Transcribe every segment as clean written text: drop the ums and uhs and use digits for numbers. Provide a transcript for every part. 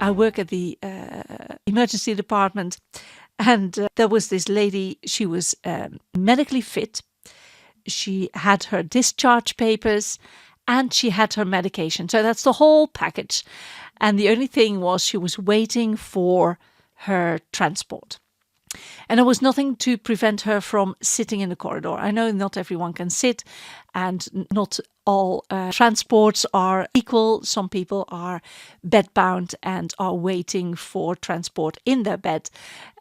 I work at the emergency department, and there was this lady. She was medically fit. She had her discharge papers and she had her medication. So that's the whole package. And the only thing was she was waiting for her transport. And there was nothing to prevent her from sitting in the corridor. I know not everyone can sit, and not all transports are equal. Some people are bedbound and are waiting for transport in their bed,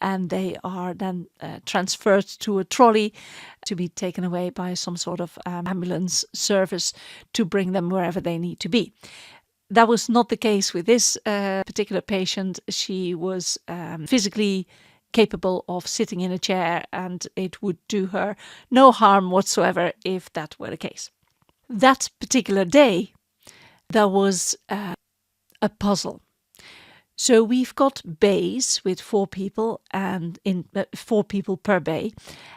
and they are then transferred to a trolley to be taken away by some sort of ambulance service to bring them wherever they need to be. That was not the case with this particular patient. She was physically capable of sitting in a chair, and it would do her no harm whatsoever if that were the case. That particular day, there was a puzzle. So we've got bays with 4 people, and 4 people per bay,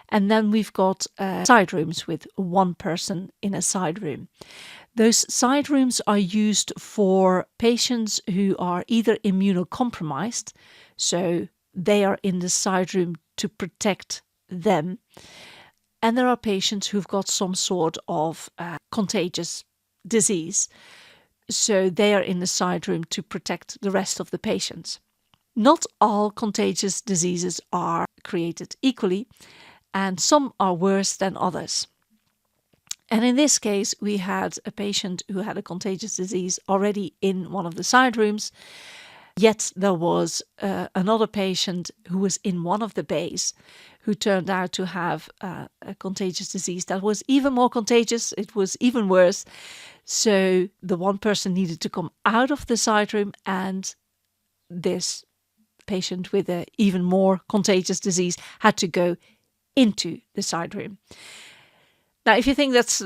and then we've got side rooms with 1 person in a side room. Those side rooms are used for patients who are either immunocompromised, so they are in the side room to protect them. And there are patients who've got some sort of contagious disease. So they are in the side room to protect the rest of the patients. Not all contagious diseases are created equally, and some are worse than others. And in this case, we had a patient who had a contagious disease already in one of the side rooms. Yet there was another patient who was in one of the bays who turned out to have a contagious disease that was even more contagious. It was even worse. So the one person needed to come out of the side room, and this patient with an even more contagious disease had to go into the side room. Now, if you think that's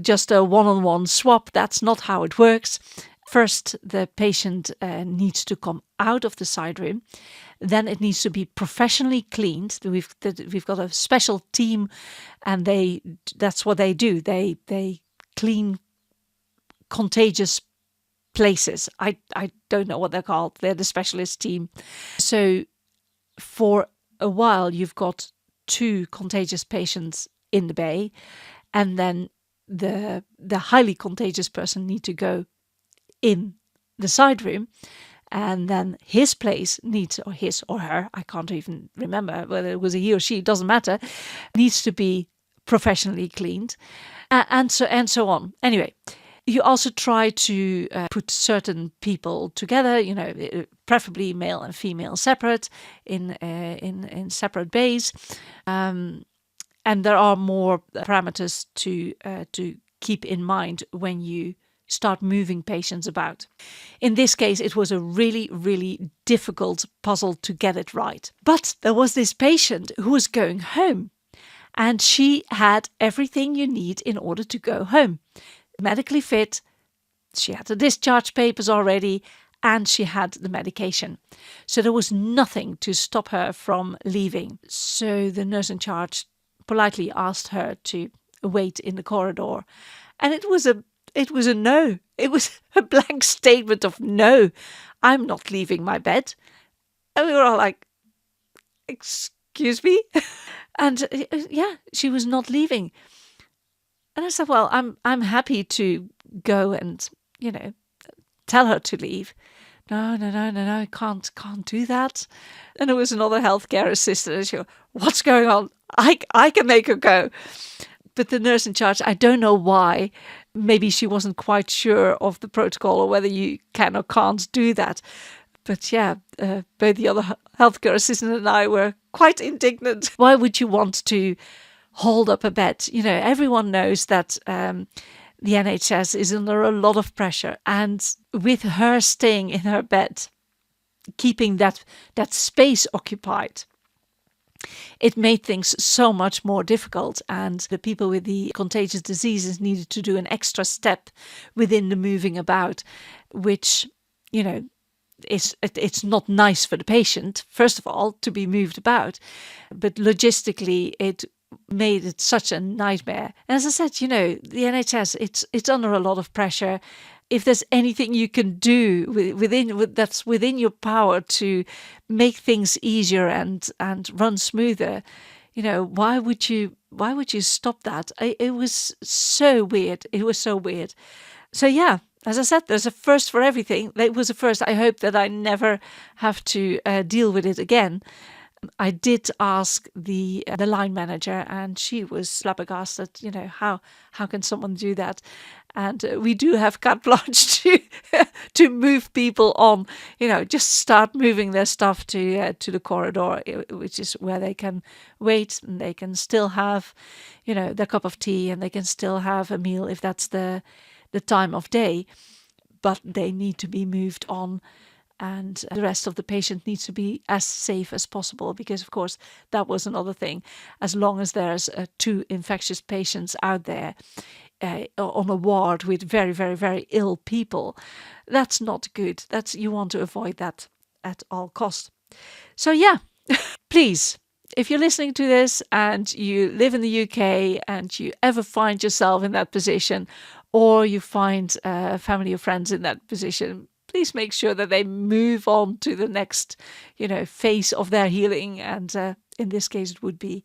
just a one-on-one swap, that's not how it works. First, the patient needs to come out of the side room. Then it needs to be professionally cleaned. We've got a special team, and that's what they do. They clean contagious places. I don't know what they're called. They're the specialist team. So for a while, you've got 2 contagious patients in the bay, and then the highly contagious person need to go in the side room, and then his place needs, or his or her, I can't even remember whether it was a he or she, it doesn't matter, needs to be professionally cleaned, and so on. Anyway, you also try to put certain people together, preferably male and female separate in separate bays, and there are more parameters to keep in mind when you start moving patients about. In this case, it was a really, really difficult puzzle to get it right. But there was this patient who was going home, and she had everything you need in order to go home. Medically fit, she had the discharge papers already, and she had the medication. So there was nothing to stop her from leaving. So the nurse in charge politely asked her to wait in the corridor, and it was a no. It was a blank statement of no, I'm not leaving my bed. And we were all like, excuse me? And yeah, she was not leaving. And I said, well, I'm happy to go and, tell her to leave. No, I can't do that. And there was another healthcare assistant, and she goes, what's going on? I can make her go. But the nurse in charge, I don't know why, maybe she wasn't quite sure of the protocol or whether you can or can't do that. But yeah, both the other healthcare assistant and I were quite indignant. Why would you want to hold up a bed? Everyone knows that the NHS is under a lot of pressure. And with her staying in her bed, keeping that space occupied, it made things so much more difficult, and the people with the contagious diseases needed to do an extra step within the moving about, which, it's not nice for the patient, first of all, to be moved about, but logistically it made it such a nightmare. And as I said, the NHS, it's under a lot of pressure. If there's anything you can do that's within your power to make things easier and run smoother, why would you stop that? It was so weird. It was so weird. So yeah, as I said, there's a first for everything. That was a first. I hope that I never have to deal with it again. I did ask the line manager, and she was flabbergasted. How can someone do that? And we do have carte blanche to move people on. Just start moving their stuff to the corridor, which is where they can wait and they can still have, their cup of tea, and they can still have a meal if that's the time of day. But they need to be moved on. And the rest of the patient needs to be as safe as possible, because, of course, that was another thing. As long as there's 2 infectious patients out there on a ward with very, very, very ill people, that's not good. You want to avoid that at all costs. So yeah, please, if you're listening to this and you live in the UK and you ever find yourself in that position, or you find family or friends in that position, please make sure that they move on to the next, phase of their healing. And in this case, it would be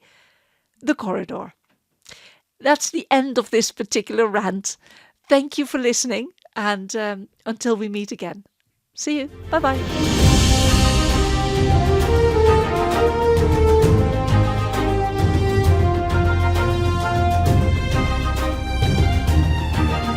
the corridor. That's the end of this particular rant. Thank you for listening. And until we meet again. See you. Bye-bye.